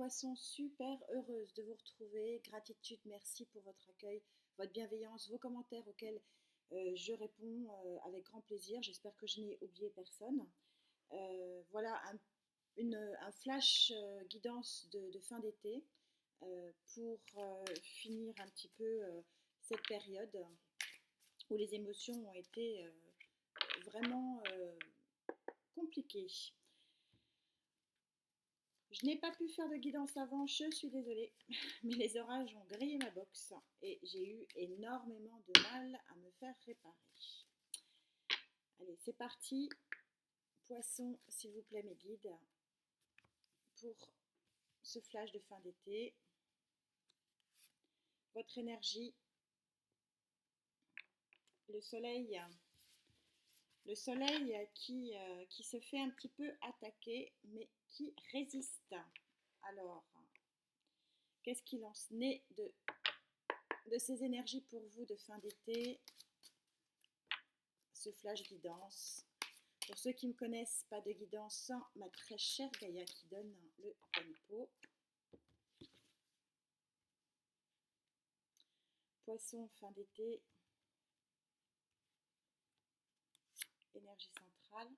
poissons, super heureuse de vous retrouver. Gratitude, merci pour votre accueil, votre bienveillance, vos commentaires auxquels je réponds avec grand plaisir. J'espère que je n'ai oublié personne. Voilà un flash guidance de fin d'été pour finir un petit peu cette période où les émotions ont été vraiment compliquées. Je n'ai pas pu faire de guidance avant, je suis désolée, mais les orages ont grillé ma box et j'ai eu énormément de mal à me faire réparer. Allez, c'est parti. Poissons, s'il vous plaît, mes guides, pour ce flash de fin d'été. Votre énergie, le soleil qui se fait un petit peu attaquer, mais qui résiste. Alors, qu'est-ce qu'il en est de ces énergies pour vous de fin d'été? Ce flash guidance. Pour ceux qui ne me connaissent, pas de guidance sans ma très chère Gaïa qui donne le tempo. Poisson, fin d'été. Énergie centrale.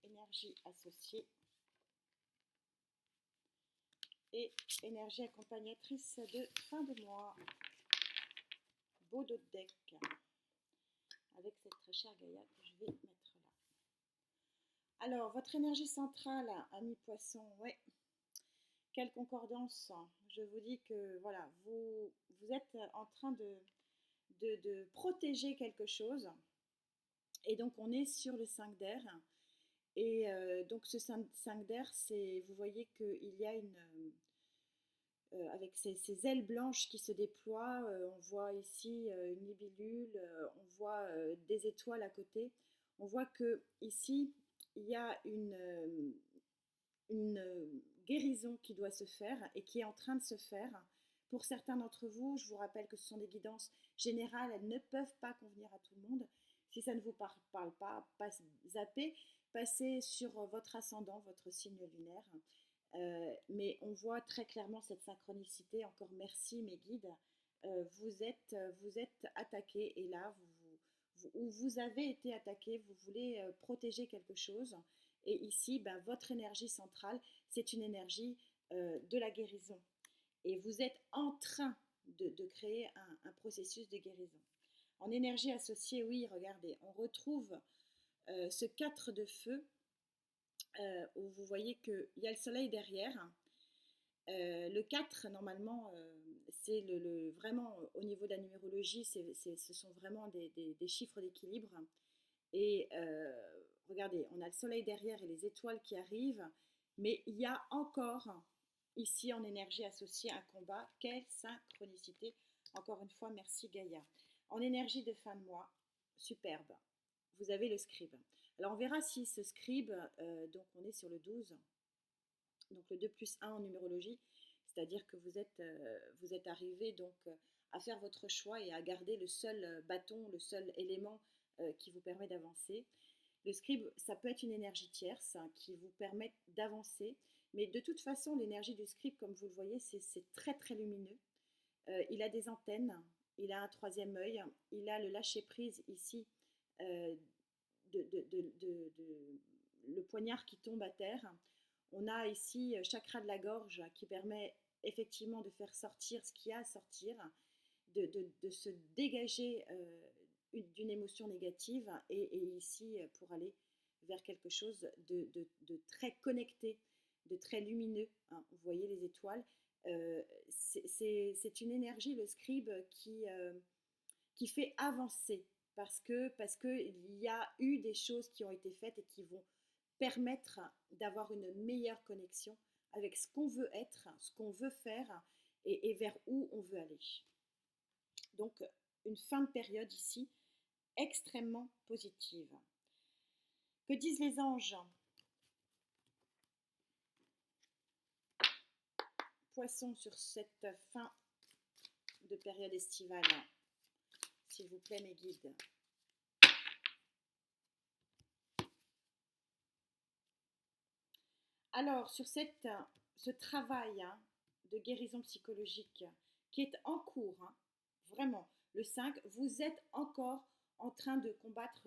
Énergie associée. Et énergie accompagnatrice de fin de mois. Beau dos de deck. Avec cette très chère Gaïa que je vais mettre là. Alors, votre énergie centrale, ami poisson, ouais. Quelle concordance. Je vous dis que voilà, vous êtes en train de protéger quelque chose. Et donc, on est sur le 5 d'air. Et donc, ce 5 d'air, vous voyez qu'il y a avec ces ailes blanches qui se déploient, on voit ici une libellule, on voit des étoiles à côté. On voit que ici il y a une guérison qui doit se faire et qui est en train de se faire. Pour certains d'entre vous, je vous rappelle que ce sont des guidances générales, elles ne peuvent pas convenir à tout le monde. Si ça ne vous parle pas, zappez, passez sur votre ascendant, votre signe lunaire. Mais on voit très clairement cette synchronicité. Encore merci mes guides. Vous êtes attaqués et là, vous avez été attaqué, vous voulez protéger quelque chose. Et ici, votre énergie centrale, c'est une énergie de la guérison. Et vous êtes en train de créer un processus de guérison. En énergie associée, oui, regardez, on retrouve ce 4 de feu où vous voyez qu'il y a le soleil derrière. Le 4, normalement, c'est vraiment au niveau de la numérologie, ce sont vraiment des chiffres d'équilibre. Et regardez, on a le soleil derrière et les étoiles qui arrivent, mais il y a encore ici en énergie associée un combat. Quelle synchronicité! Encore une fois, merci Gaïa. En énergie de fin de mois, superbe. Vous avez le scribe. Alors on verra si ce scribe, donc on est sur le 12, donc le 2 plus 1 en numérologie, c'est-à-dire que vous êtes arrivé donc à faire votre choix et à garder le seul bâton, le seul élément qui vous permet d'avancer. Le scribe, ça peut être une énergie tierce qui vous permet d'avancer, mais de toute façon, l'énergie du scribe, comme vous le voyez, c'est très très lumineux. Il a des antennes, il a un troisième œil, il a le lâcher-prise ici, le poignard qui tombe à terre. On a ici chakra de la gorge qui permet effectivement de faire sortir ce qu'il y a à sortir, de se dégager d'une émotion négative et ici pour aller vers quelque chose de très connecté, de très lumineux. Hein. Vous voyez les étoiles. C'est une énergie, le scribe, qui fait avancer parce que il y a eu des choses qui ont été faites et qui vont permettre d'avoir une meilleure connexion avec ce qu'on veut être, ce qu'on veut faire et vers où on veut aller. Donc, une fin de période ici extrêmement positive. Que disent les anges? Poissons sur cette fin de période estivale. S'il vous plaît, mes guides. Alors, sur ce travail hein, de guérison psychologique qui est en cours, hein, vraiment, le 5, vous êtes encore en train de combattre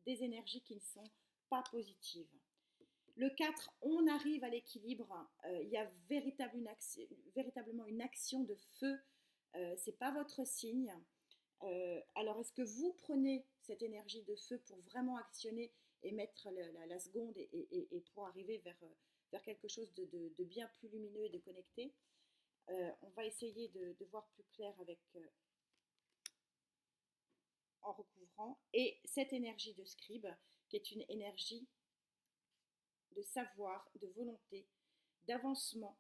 des énergies qui ne sont pas positives. Le 4, on arrive à l'équilibre. Il y a véritablement une action de feu. Ce n'est pas votre signe. Alors, est-ce que vous prenez cette énergie de feu pour vraiment actionner et mettre la seconde et pour arriver vers quelque chose de bien plus lumineux et de connecté? On va essayer de voir plus clair avec en recouvrant. Et cette énergie de scribe, qui est une énergie de savoir, de volonté, d'avancement,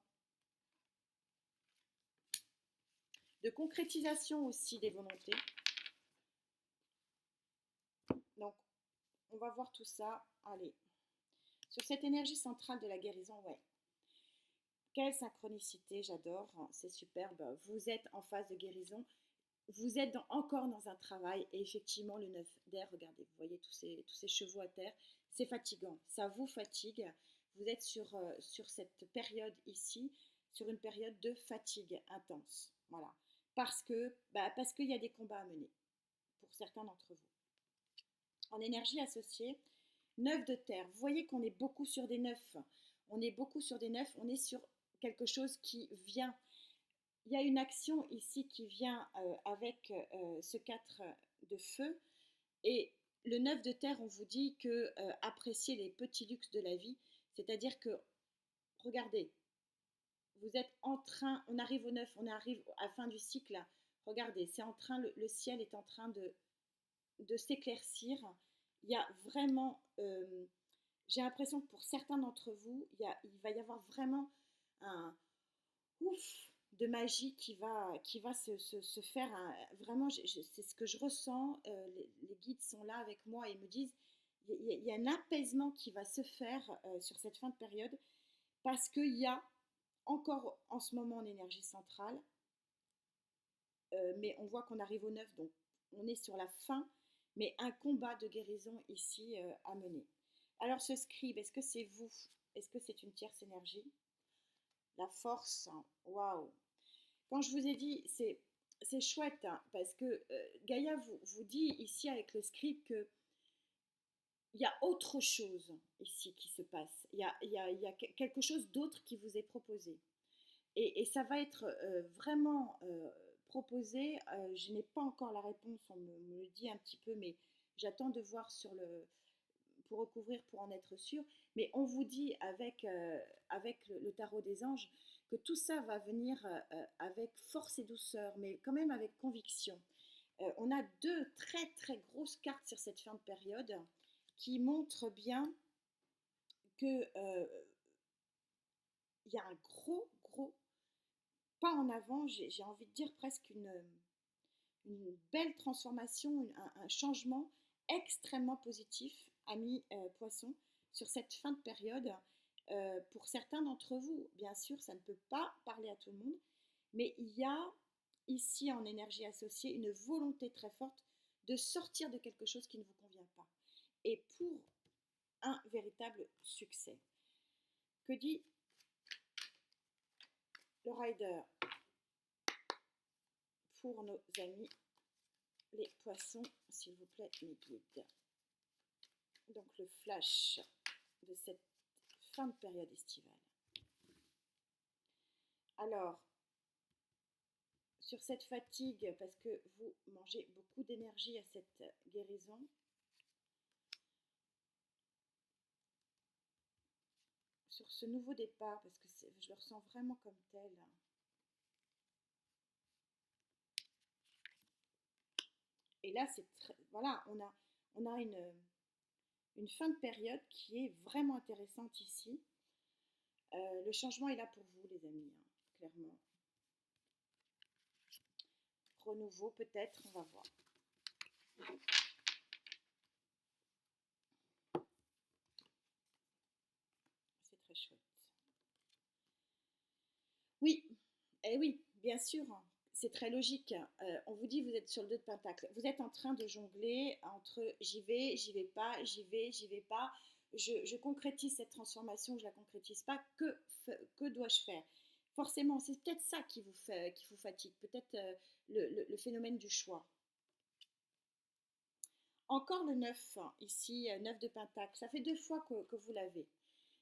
de concrétisation aussi des volontés. Donc, on va voir tout ça. Allez, sur cette énergie centrale de la guérison, ouais. Quelle synchronicité, j'adore, c'est superbe. Vous êtes en phase de guérison, vous êtes encore dans un travail et effectivement le 9 d'air, regardez, vous voyez tous ces chevaux à terre, c'est fatigant, ça vous fatigue. Vous êtes sur cette période ici, sur une période de fatigue intense, voilà. Parce qu'il y a des combats à mener pour certains d'entre vous. En énergie associée, 9 de terre, vous voyez qu'on est beaucoup sur des 9. On est beaucoup sur des 9, on est sur quelque chose qui vient. Il y a une action ici qui vient avec ce 4 de feu. Et le 9 de terre, on vous dit que appréciez les petits luxes de la vie. C'est-à-dire que, regardez, vous êtes en train, on arrive au 9, on arrive à la fin du cycle. Regardez, c'est en train, le ciel est en train de s'éclaircir. Il y a vraiment, j'ai l'impression que pour certains d'entre vous, il va y avoir vraiment un ouf de magie qui va se faire. Vraiment, c'est ce que je ressens. Les guides sont là avec moi et me disent, il y a un apaisement qui va se faire sur cette fin de période parce qu'il y a encore en ce moment en énergie centrale, mais on voit qu'on arrive au 9, donc on est sur la fin, mais un combat de guérison ici à mener. Alors ce scribe, est-ce que c'est vous? Est-ce que c'est une tierce énergie? La force, waouh! Quand je vous ai dit, c'est chouette, hein, parce que Gaïa vous dit ici avec le scribe que il y a autre chose ici qui se passe. Il y a quelque chose d'autre qui vous est proposé. Et ça va être vraiment proposé. Je n'ai pas encore la réponse, on me le dit un petit peu, mais j'attends de voir pour recouvrir, pour en être sûr. Mais on vous dit avec le tarot des anges que tout ça va venir avec force et douceur, mais quand même avec conviction. On a deux très très grosses cartes sur cette fin de période qui montrent bien que il y a un gros pas en avant, j'ai envie de dire presque une belle transformation, un changement extrêmement positif, amis poissons, sur cette fin de période. Pour certains d'entre vous, bien sûr, ça ne peut pas parler à tout le monde, mais il y a ici en énergie associée une volonté très forte de sortir de quelque chose qui ne vous convient pas. Et pour un véritable succès. Que dit le rider pour nos amis les poissons, s'il vous plaît, mes guides? Donc le flash de cette fin de période estivale. Alors, sur cette fatigue, parce que vous mangez beaucoup d'énergie à cette guérison, sur ce nouveau départ, parce que je le ressens vraiment comme tel. Et là, voilà, on a une fin de période qui est vraiment intéressante ici. Le changement est là pour vous, les amis, hein, clairement. Renouveau, peut-être, on va voir. C'est très chouette. Oui, eh oui, bien sûr, c'est très logique. On vous dit, vous êtes sur le 2 de Pentacle. Vous êtes en train de jongler entre j'y vais pas, j'y vais pas. je concrétise cette transformation, je ne la concrétise pas, que dois-je faire? Forcément, c'est peut-être ça qui vous fatigue, peut-être le phénomène du choix. Encore le 9, ici, 9 de Pentacle, ça fait 2 fois que vous l'avez.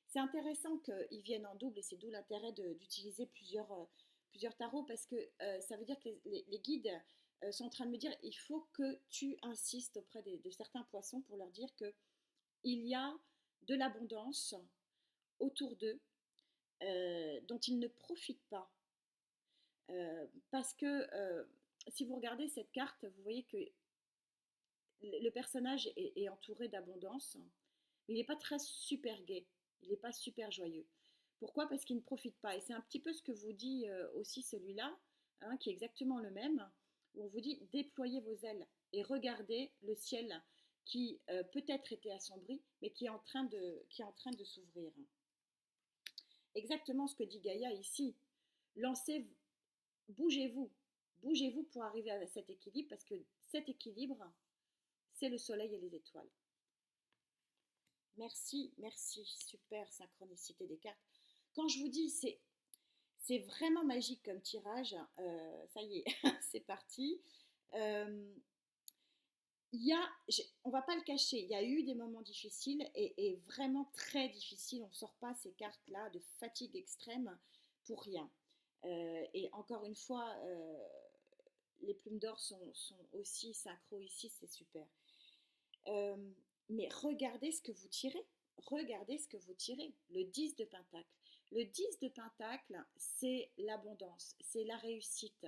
C'est intéressant qu'ils viennent en double et c'est d'où l'intérêt d'utiliser plusieurs tarots parce que ça veut dire que les guides sont en train de me dire il faut que tu insistes auprès de certains poissons pour leur dire qu'il y a de l'abondance autour d'eux dont ils ne profitent pas. Parce que si vous regardez cette carte, vous voyez que le personnage est entouré d'abondance, mais il n'est pas très super gai, il n'est pas super joyeux. Pourquoi? Parce qu'il ne profite pas. Et c'est un petit peu ce que vous dit aussi celui-là, hein, qui est exactement le même, où on vous dit déployez vos ailes et regardez le ciel qui peut-être était assombri, mais qui est en train de s'ouvrir. Exactement ce que dit Gaïa ici. Lancez, bougez-vous, bougez-vous pour arriver à cet équilibre, parce que cet équilibre, c'est le soleil et les étoiles. Merci, merci, super synchronicité des cartes. Quand je vous dis, c'est vraiment magique comme tirage. Ça y est, c'est parti. On va pas le cacher, il y a eu des moments difficiles et vraiment très difficiles. On ne sort pas ces cartes-là de fatigue extrême pour rien. Et encore une fois, les plumes d'or sont aussi synchro ici, c'est super. Mais regardez ce que vous tirez. Regardez ce que vous tirez. Le 10 de Pentacle. Le 10 de Pentacle, c'est l'abondance, c'est la réussite.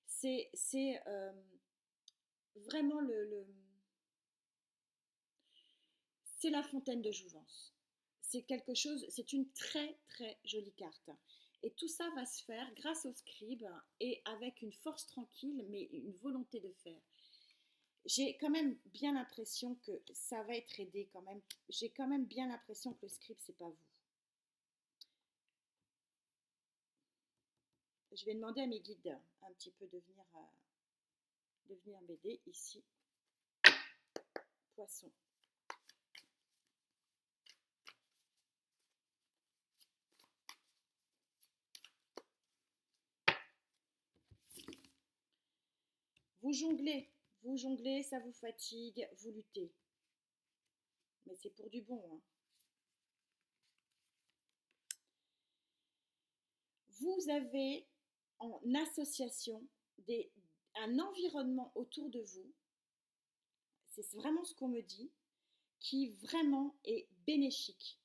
C'est vraiment c'est la fontaine de jouvence. C'est quelque chose, c'est une très très jolie carte. Et tout ça va se faire grâce au scribe et avec une force tranquille, mais une volonté de faire. J'ai quand même bien l'impression que ça va être aidé quand même. J'ai quand même bien l'impression que le scribe, c'est pas vous. Je vais demander à mes guides un petit peu de venir m'aider ici. Poisson. Vous jonglez, ça vous fatigue, vous luttez. Mais c'est pour du bon. Hein. Vous avez en association un environnement autour de vous, c'est vraiment ce qu'on me dit, qui vraiment est bénéfique.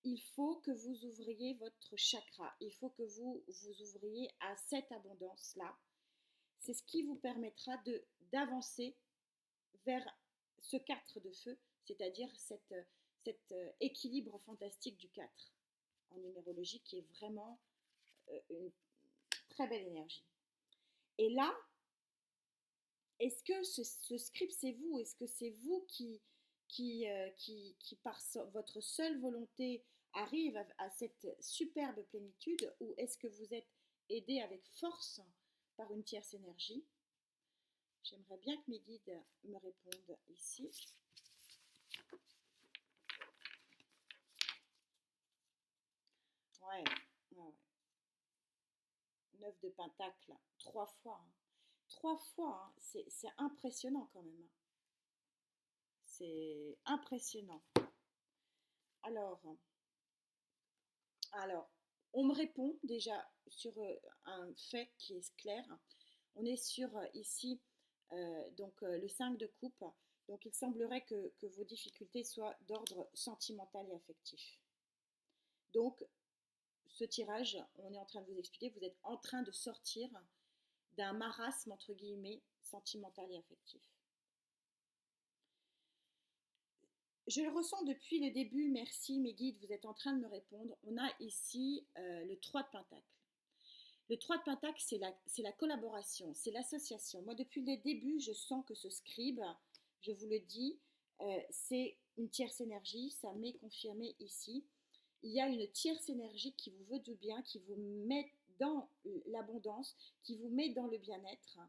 Il faut que vous ouvriez votre chakra, il faut que vous vous ouvriez à cette abondance-là. C'est ce qui vous permettra d'avancer vers ce 4 de feu, c'est-à-dire cet équilibre fantastique du 4 en numérologie qui est vraiment une très belle énergie. Et là, est-ce que ce script c'est vous? Est-ce que c'est vous qui par votre seule volonté arrive à cette superbe plénitude ou est-ce que vous êtes aidé avec force par une tierce énergie? J'aimerais bien que mes guides me répondent ici. Ouais, ouais. 9 de Pentacle, 3 fois. Hein. 3 fois, hein. C'est impressionnant quand même. C'est impressionnant. Alors, on me répond déjà sur un fait qui est clair. On est sur ici le 5 de coupe. Donc il semblerait que vos difficultés soient d'ordre sentimental et affectif. Donc ce tirage, on est en train de vous expliquer, vous êtes en train de sortir d'un marasme entre guillemets sentimental et affectif. Je le ressens depuis le début, merci mes guides, vous êtes en train de me répondre. On a ici le 3 de Pentacle. Le 3 de Pentacle, c'est la collaboration, c'est l'association. Moi, depuis le début, je sens que ce scribe, je vous le dis, c'est une tierce énergie, ça m'est confirmé ici. Il y a une tierce énergie qui vous veut du bien, qui vous met dans l'abondance, qui vous met dans le bien-être.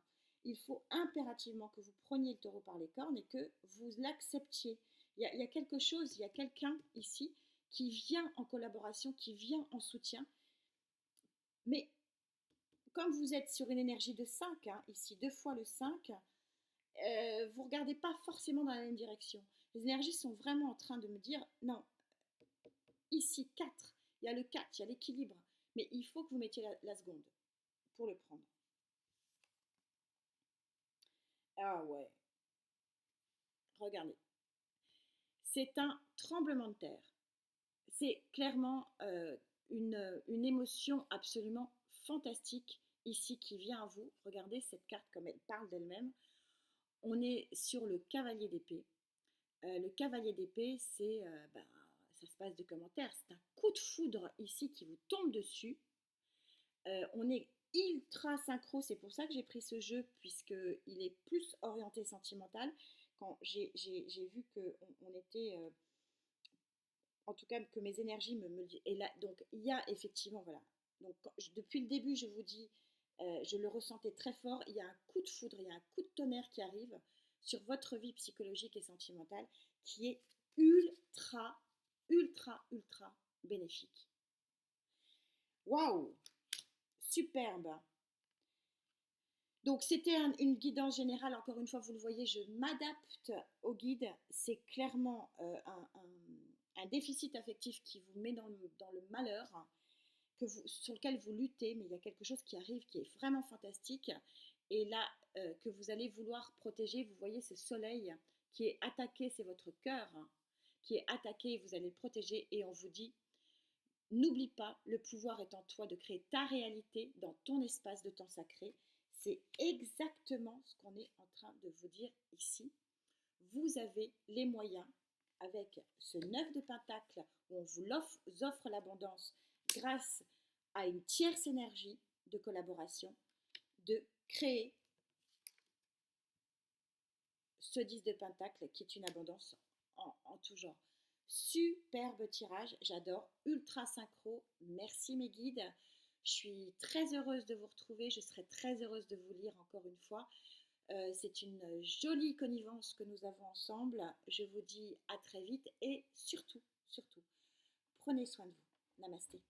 Il faut impérativement que vous preniez le taureau par les cornes et que vous l'acceptiez. Il y a quelque chose, il y a quelqu'un ici qui vient en collaboration, qui vient en soutien. Mais comme vous êtes sur une énergie de 5, hein, ici 2 fois le 5, vous ne regardez pas forcément dans la même direction. Les énergies sont vraiment en train de me dire, non, ici 4, il y a le 4, il y a l'équilibre, mais il faut que vous mettiez la seconde pour le prendre. Ah ouais, regardez. C'est un tremblement de terre. C'est clairement une émotion absolument fantastique ici qui vient à vous. Regardez cette carte comme elle parle d'elle-même. On est sur le cavalier d'épée. Le cavalier d'épée, ça se passe de commentaires. C'est un coup de foudre ici qui vous tombe dessus. On est ultra synchro, c'est pour ça que j'ai pris ce jeu, puisqu'il est plus orienté sentimental. Quand j'ai vu qu'on était, en tout cas que mes énergies me disent, et là, donc il y a effectivement, voilà, donc depuis le début, je vous dis, je le ressentais très fort, il y a un coup de foudre, il y a un coup de tonnerre qui arrive sur votre vie psychologique et sentimentale, qui est ultra, ultra, ultra bénéfique. Waouh, superbe. Donc c'était une guidance générale, encore une fois, vous le voyez, je m'adapte au guide. C'est clairement un déficit affectif qui vous met dans le malheur, sur lequel vous luttez, mais il y a quelque chose qui arrive qui est vraiment fantastique. Et là, que vous allez vouloir protéger, vous voyez ce soleil qui est attaqué, c'est votre cœur qui est attaqué, vous allez le protéger et on vous dit, n'oublie pas, le pouvoir est en toi de créer ta réalité dans ton espace de temps sacré. C'est exactement ce qu'on est en train de vous dire ici. Vous avez les moyens, avec ce 9 de Pentacle, où on vous offre l'abondance grâce à une tierce énergie de collaboration, de créer ce 10 de Pentacle qui est une abondance en tout genre. Superbe tirage, j'adore, ultra synchro, merci mes guides. Je suis très heureuse de vous retrouver, je serai très heureuse de vous lire encore une fois. C'est une jolie connivence que nous avons ensemble. Je vous dis à très vite et surtout, surtout, prenez soin de vous. Namasté.